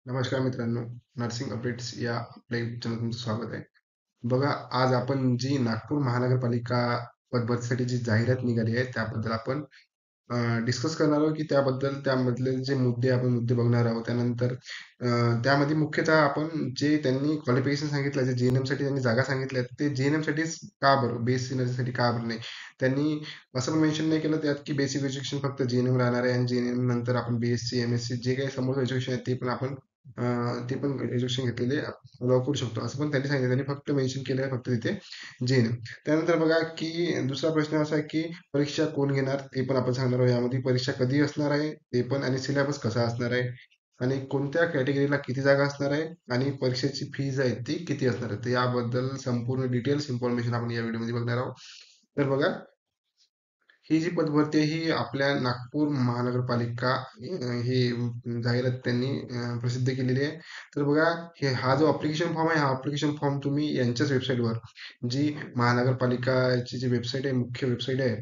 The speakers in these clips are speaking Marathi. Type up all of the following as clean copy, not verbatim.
नमस्कार मित्रांनो, नर्सिंग अपडेट्स या आपल्या YouTube चॅनल तुमचं स्वागत आहे. बघा, आज आपण जी नागपूर महानगरपालिका पदभरतीसाठी जी जाहिरात निघाली आहे, त्याबद्दल आपण डिस्कस करणार आहोत, की त्याबद्दल त्यामधले जे मुद्दे बघणार आहोत. त्यानंतर त्यामध्ये मुख्यतः आपण जे त्यांनी क्वालिफिकेशन सांगितलं, जे जी-एन-एमसाठी त्यांनी जागा सांगितल्या, ते जी-एन-एमसाठीच का बरं? बीएससी नर्सिंगसाठी का बरं नाही? त्यांनी असं पण मेन्शन नाही केलं त्यात, की बेसिक एज्युकेशन फक्त जी-एन-एम राहणार आहे आणि जी-एन-एम नंतर आपण बीएससी, एम-एससी जे काही समोर एज्युकेशन आहे, ते पण एज्युकेशन घेतलेले अलाउ करू शकतो. असं पण त्यांनी सांगितलं. त्यांनी फक्त मेन्शन केलं आहे फक्त तिथे जी-एन-एम. त्यानंतर बघा, की दुसरा प्रश्न असा आहे, की परीक्षा कोण घेणार ते पण आपण सांगणार आहोत. यामध्ये परीक्षा कधी असणार आहे ते पण आणि सिलेबस कसा असणार आहे आणि कोणत्या कॅटेगरीला किती जागा असणार आहे आणि परीक्षेची फीज आहे ती किती असणार आहे. तर याबद्दल संपूर्ण डिटेल्स इन्फॉर्मेशन आपण या व्हिडिओमध्ये बघणार आहोत. तर बघा, ही जी पदभरती आहे ही आपल्या नागपूर महानगरपालिका ही जाहिरात त्यांनी प्रसिद्ध केलेली आहे. तर बघा, हा जो अप्लिकेशन फॉर्म आहे, हा अप्लिकेशन फॉर्म तुम्ही यांच्याच वेबसाईटवर, जी महानगरपालिकाची जी वेबसाईट आहे, मुख्य वेबसाईट आहे,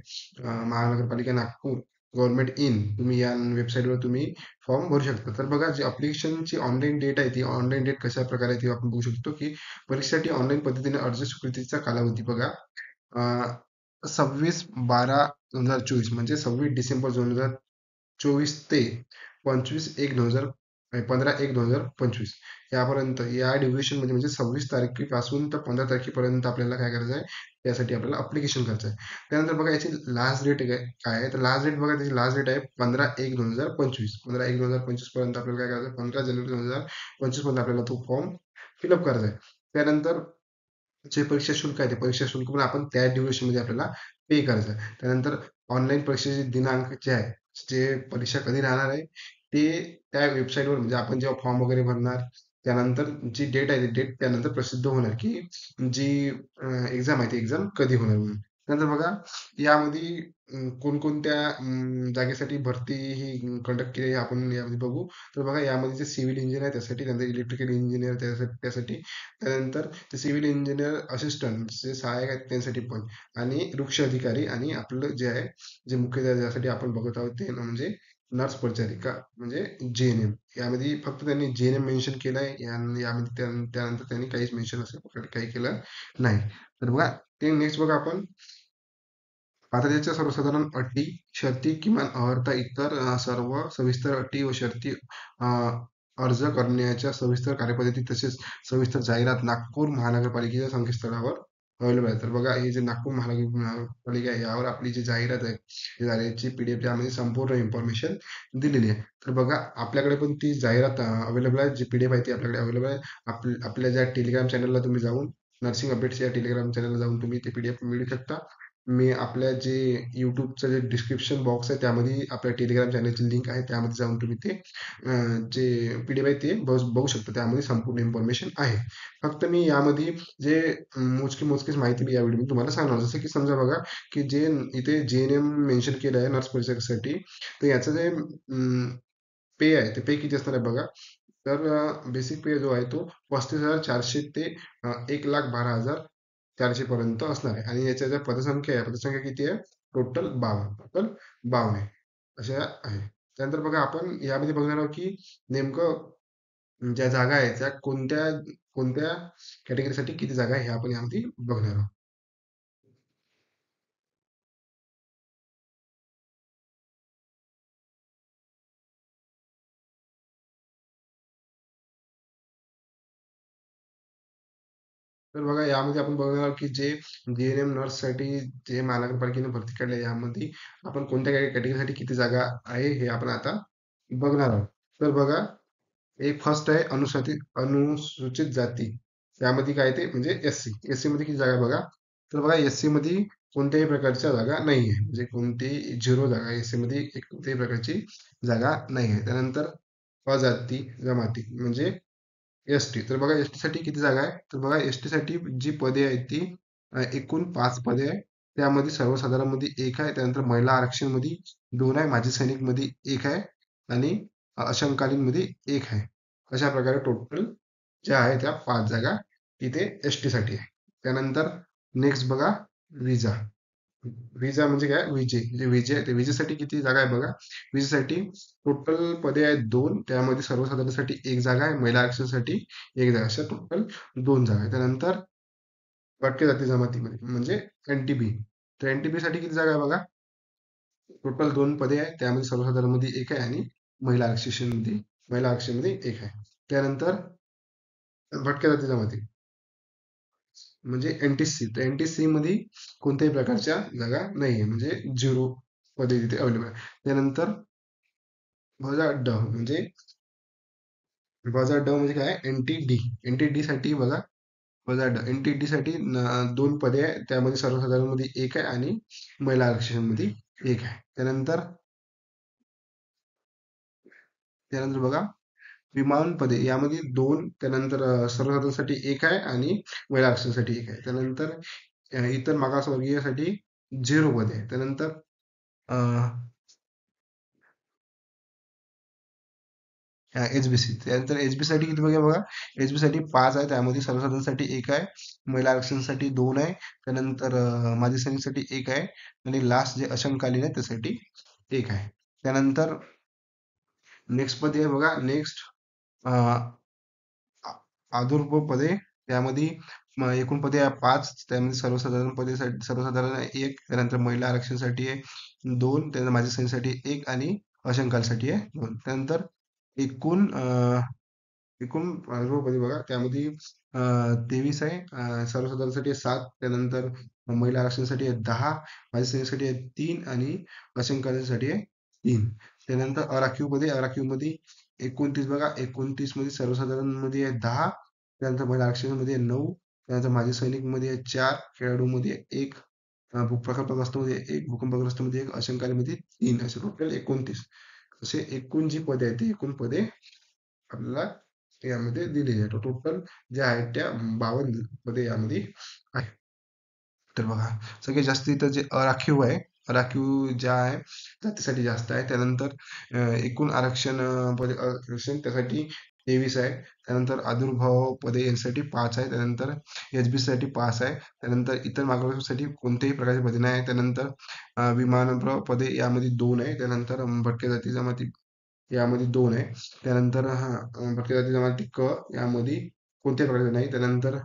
महानगरपालिका नागपूर गव्हर्नमेंट इन, तुम्ही या वेबसाईटवर तुम्ही फॉर्म भरू शकता. तर बघा, जी अप्लिकेशनची ऑनलाईन डेट आहे, ती ऑनलाईन डेट कशा प्रकारे ती आपण बघू शकतो, की परीक्षेसाठी ऑनलाईन पद्धतीने अर्ज स्वीकृतीचा कालावधी बघा, 26/12/2024 म्हणजे 26 डिसेंबर 2024 ते 15/1/2025 यापर्यंत, या ड्युरेशन मध्ये म्हणजे 26 तारखेपासून तर 15 तारखेपर्यंत आपल्याला काय करायचं आहे, त्यासाठी आपल्याला अप्लिकेशन करायचं आहे. त्यानंतर बघा, याची लास्ट डेट काय आहे, तर लास्ट डेट बघा, त्याची लास्ट डेट आहे 15/1/2025. 15/1/2025 पर्यंत आपल्याला काय करायचं आहे, 15 जानेवारी 2025 पर्यंत आपल्याला तो फॉर्म फिलअप करायचा आहे. त्यानंतर जे परीक्षा शुल्क आहे, ते परीक्षा शुल्क पण आपण त्या ड्युरेशन मध्ये आपल्याला पे करायचं आहे. त्यानंतर ऑनलाईन परीक्षेचे दिनांक जे आहे, जे परीक्षा कधी राहणार आहे, ते त्या वेबसाईटवर म्हणजे आपण जेव्हा फॉर्म वगैरे भरणार, त्यानंतर जी डेट आहे, ती डेट त्यानंतर प्रसिद्ध होणार, की जी एक्झाम आहे, ती एक्झाम कधी होणार म्हणून. त्यानंतर बघा, यामध्ये कोणकोणत्या जागेसाठी भरती ही कंडक्ट केली आहे, आपण यामध्ये बघू. तर बघा, यामध्ये जे सिव्हिल इंजिनियर आहे त्यासाठी, त्यानंतर इलेक्ट्रिकल इंजिनियर त्यासाठी, त्यानंतर ते सिव्हिल इंजिनियर असिस्टंट जे सहाय्यक आहेत त्यांसाठी पण, आणि वृक्ष अधिकारी, आणि आपलं जे आहे, जे मुख्य ज्यासाठी आपण बघत आहोत ते म्हणजे नर्स परिचारिका म्हणजे जे-एन-एम. यामध्ये फक्त त्यांनी जे-एन-एम मेन्शन केलंय, यामध्ये त्यानंतर त्यांनी काहीच मेन्शन असं काही केलं नाही. तर बघा, ते नेक्स्ट बघा आपण, पात्रतेच्या सर्वसाधारण अटी, शर्ती, किमान अर्हता, इतर सर्व सविस्तर अटी व शर्ती, अर्ज करण्याच्या सविस्तर कार्यपद्धती तसेच सविस्तर जाहिरात नागपूर महानगरपालिकेच्या संकेतस्थळावर अवेलेबल आहे. तर बघा, हे जे नागपूर महानगरपालिका आहे, यावर आपली जी जाहिरात आहे, ही जाहिरातची PDF त्यामध्ये संपूर्ण इन्फॉर्मेशन दिलेली आहे. तर बघा, आपल्याकडे पण ती जाहिरात अवेलेबल आहे, जी PDF आहे ती आपल्याकडे अवेलेबल आहे. आपल्या ज्या टेलिग्राम चॅनलला तुम्ही जाऊन, नर्सिंग अपडेट्स या टेलिग्राम चॅनलला जाऊन तुम्ही ते PDF मिळू शकता. मी आपल्या जे YouTubeचं जे डिस्क्रिप्शन बॉक्स आहे, त्यामध्ये आपल्या टेलिग्राम चॅनलची लिंक आहे, त्यामध्ये जाऊन तुम्ही ते जे PDF आहे ते बघू शकता. त्यामध्ये संपूर्ण इन्फॉर्मेशन आहे. फक्त मी यामध्ये जे मोजकीच माहिती मी या व्हिडिओमध्ये तुम्हाला सांगणार. जसं की समजा बघा, की जे इथे जे-एन-एम मेन्शन केलं आहे नर्स परिचारिकेसाठी, तर याचं जे पे आहे, ते पे किती असणार आहे बघा. तर बेसिक पे जो आहे तो 35,400 ते 1,12,400 पर्यंत असणार आहे. आणि याच्या ज्या पदसंख्या आहे, पदसंख्या किती आहे? टोटल 52 आहे. अशा आहे. त्यानंतर बघा, आपण यामध्ये बघणार आहोत, की नेमकं ज्या जागा आहेत त्या कोणत्या कोणत्या कॅटेगरीसाठी किती जागा आहे, हे आपण यामध्ये बघणार आहोत. तर बघा, यामध्ये आपण बघणार आहोत, की जे जे-एन-एम नर्ससाठी जे महानगरपालिकेने भरती काढली आहे, यामध्ये आपण कोणत्या कॅटेगरीसाठी किती जागा आहे, हे आपण आता बघणार आहोत. तर बघा, एक फर्स्ट आहे अनुसूचित जाती. त्यामध्ये काय ते म्हणजे एस सी. एस सी मध्ये किती जागा आहे बघा. तर बघा, एस सी मध्ये कोणत्याही प्रकारच्या जागा नाही आहे. म्हणजे कोणतीही 0 जागा, एस सी मध्ये कोणत्याही प्रकारची जागा नाही आहे. त्यानंतर अजाती जमाती म्हणजे एस टी. तर बघा, एस टी साठी किती जागा आहे. तर बघा, एस टी साठी जी पदे आहेत ती एकूण 5 पदे आहे. त्यामध्ये सर्वसाधारण मध्ये एक आहे, त्यानंतर महिला आरक्षण मध्ये 2 आहे, माजी सैनिक मध्ये एक आहे, आणि अशंकालीन मध्ये एक आहे. अशा प्रकारे टोटल ज्या आहे त्या 5 जागा तिथे एस टी साठी आहे. त्यानंतर नेक्स्ट बघा, विजा. विजा म्हणजे काय, विजे जे विजे आहे ते विजेसाठी किती जागा आहे बघा. विजेसाठी टोटल पदे आहेत दोन, त्यामध्ये सर्वसाधारणसाठी एक जागा आहे, महिला आरक्षणासाठी एक जागा, अशा टोटल दोन जागा आहे. त्यानंतर भटक्या जाती जमातीमध्ये म्हणजे एनटीबी, तर एनटीबी साठी किती जागा आहे बघा. टोटल दोन पदे आहेत, त्यामध्ये सर्वसाधारण मध्ये एक आहे आणि महिला आरक्षण मध्ये एक आहे. त्यानंतर भटक्या जाती जमाती म्हणजे एनटीसी, तर एनटीसी मध्ये कोणत्याही प्रकारच्या जागा नाहीये, म्हणजे झिरो पदे तिथे अवेलेबल आहे. त्यानंतर बघा ड म्हणजे बजा ड म्हणजे काय, एनटी डी. एनटी डी साठी बघा, बजा ड एनटी डी साठी दोन पदे आहे, त्यामध्ये सर्वसाधारण मध्ये एक आहे आणि महिला आरक्षण मध्ये एक आहे. त्यानंतर बघा विमान पदे, यामध्ये दोन, त्यानंतर सर्वसाधारणसाठी एक आहे आणि महिला आरक्षणासाठी एक आहे. त्यानंतर इतर मागासवर्गीयसाठी झिरो पदे आहे. त्यानंतर एचबीसी, त्यानंतर एचबी साठी किती बघा बघा, एचबी साठी पाच आहे, त्यामध्ये सर्वसाधारणसाठी एक आहे, महिला आरक्षणासाठी दोन आहे, त्यानंतर माजी सैनिकसाठी एक आहे आणि लास्ट जे अशंकालीन आहे त्यासाठी एक आहे. त्यानंतर नेक्स्ट पदे आहे बघा, नेक्स्ट आदुर्भ पदे, त्यामध्ये एकूण पदे आहे पाच, त्यामध्ये सर्वसाधारण पदेसाठी सर्वसाधारण आहे एक, त्यानंतर महिला आरक्षणासाठी आहे दोन, त्यानंतर माजी सैनिकसाठी एक आणि अशंकासाठी आहे दोन. त्यानंतर एकूण एकूण पदे बघा, त्यामध्ये 23 आहे, सर्वसाधारणसाठी सात, त्यानंतर महिला आरक्षणासाठी आहे दहा, माजी सैनिकसाठी आहे तीन आणि अशंकासाठी आहे तीन. त्यानंतर अराखीव मध्ये 29 बघा, 29 मध्ये सर्वसाधारण मध्ये आहे दहा, त्यानंतर महिला आरक्षणामध्ये आहे नऊ, त्यानंतर माजी सैनिक मध्ये आहे चार, खेळाडूमध्ये एक, प्रकल्पग्रस्त मध्ये एक, भूकंपग्रस्त मध्ये एक, अशंकामध्ये तीन, असे टोटल 29. असे एकूण जी पदे आहेत, ती एकूण पदे आपल्याला यामध्ये दिलेली आहे. टोटल ज्या आहेत त्या 52 मध्ये यामध्ये आहे. तर बघा, सगळ्यात जास्त इथं जे अराखीव आहे, अराखीव ज्या आहे जातीसाठी जास्त आहे. त्यानंतर एकूण आरक्षण पदे आरक्षण त्यासाठी 23 आहे. त्यानंतर आदुर्भाव पदे यांसाठी 5 आहे. त्यानंतर एचबी साठी 5 आहे. त्यानंतर इतर मागासवर्गीयांसाठी कोणत्याही प्रकारचे पदे नाही आहे. त्यानंतर विमानप्र पदे यामध्ये 2 आहे. त्यानंतर भटक्या जाती जमाती यामध्ये 2 आहे. त्यानंतर भटक्या जाती जमाती क यामध्ये कोणत्याही प्रकारचे नाही. त्यानंतर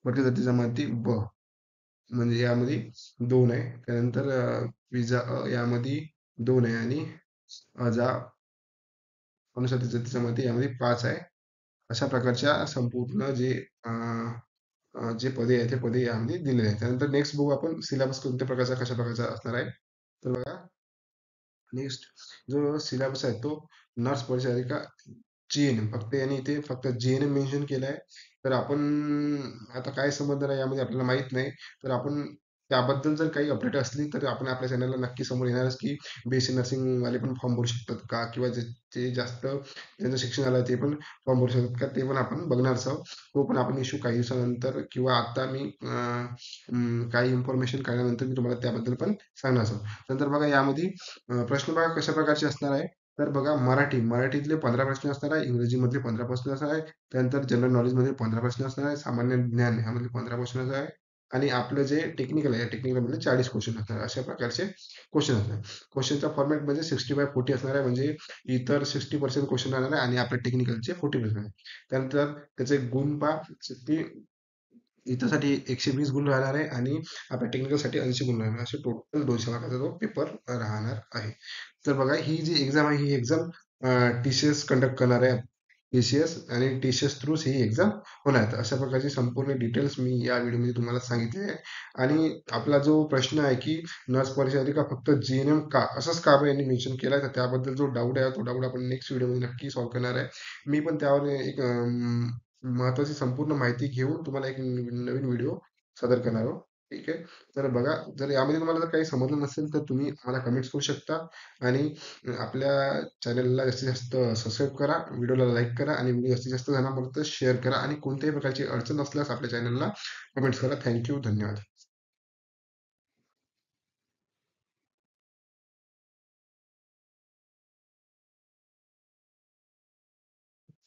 भटक्या जाती जमाती ब म्हणजे यामध्ये 2 आहे. त्यानंतर विजा यामध्ये 2 आहे आणि अजा अनुसूचित जाती जमाती यामध्ये 5 आहे. अशा प्रकारच्या संपूर्ण जे जे पदे आहेत ते पदे यामध्ये दिलेले आहेत. त्यानंतर नेक्स्ट बघू आपण सिलेबस कोणत्या प्रकारचा कशा प्रकारचा असणार आहे. तर बघा, नेक्स्ट जो सिलेबस आहे तो नर्स परिचारिका जीएनएम, फक्त याने इथे फक्त जीएनएम मेन्शन केलंय. तर आपण आता काय समजणार आहे यामध्ये आपल्याला माहित नाही. तर आपण त्याबद्दल जर काही अपडेट असली तर आपण आपल्या चॅनलला नक्की समोर येणारच, की बीएससी नर्सिंग वाले पण फॉर्म भरू शकतात का, किंवा जे जे जास्त ज्यांचं शिक्षण आलं ते पण फॉर्म भरू शकतात का, ते पण आपण बघणारच आहोत. तो पण आपण इश्यू काही दिवसानंतर किंवा आता मी काही इन्फॉर्मेशन काढल्यानंतर मी तुम्हाला त्याबद्दल पण सांगणार आहोत. नंतर बघा यामध्ये प्रश्न बघा कशा प्रकारचे असणार आहे. तर बघा, मराठीतले 15 प्रश्न असणार आहे, इंग्रजीमधले 15 प्रश्न असणार आहे, त्यानंतर जनरल नॉलेजमध्ये 15 प्रश्न असणार आहे, सामान्य ज्ञान ह्यामध्ये 15 प्रश्न असणार आहे आणि आपलं जे टेक्निकल आहे टेक्निकल मध्ये 40 क्वेश्चन असणार आहे. अशा प्रकारचे क्वेश्चन असणार आहे. क्वेश्चनचा फॉर्मॅट म्हणजे 60/40 असणार आहे, म्हणजे इतर 60% क्वेश्चन राहणार आहे आणि आपल्या टेक्निकलचे 40% आहे. त्यानंतर त्याचे गुण पहा, इथंसाठी 120 गुण राहणार आहे आणि आपल्या टेक्निकलसाठी 80 गुण राहणार, असे टोटल 200 मार्काचा तो पेपर राहणार आहे. तर बघा, ही जी एक्झाम आहे ही एक्झाम टीसीएस कंडक्ट करणार आहे. टीसीएस आणि टीसीएस थ्रू ही एक्झाम होणार आहे. तर अशा प्रकारची संपूर्ण डिटेल्स मी या व्हिडिओमध्ये तुम्हाला सांगितले आहे. आणि आपला जो प्रश्न आहे की नर्स परिचारिका फक्त जीएनएम का, असंच का बरं यांनी मेन्शन केलाय, तर त्याबद्दल जो डाऊट आहे तो डाऊट आपण नेक्स्ट व्हिडिओमध्ये नक्की सॉल्व्ह करणार आहे. मी पण त्यावर एक महत्वाची संपूर्ण माहिती घेऊन तुम्हाला एक नवीन व्हिडिओ सादर करणार आहोत. ठीक आहे. तर बघा, जर यामध्ये तुम्हाला जर काही समजलं नसेल तर तुम्ही मला कमेंट्स करू शकता आणि आपल्या चॅनलला जास्तीत जास्त सबस्क्राईब करा, व्हिडिओला लाईक करा आणि व्हिडिओ जास्तीत जास्त जणांपर्यंत शेअर करा आणि कोणत्याही प्रकारची अडचण असल्यास आपल्या चॅनलला कमेंट्स करा. थँक्यू, धन्यवाद.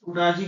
राजी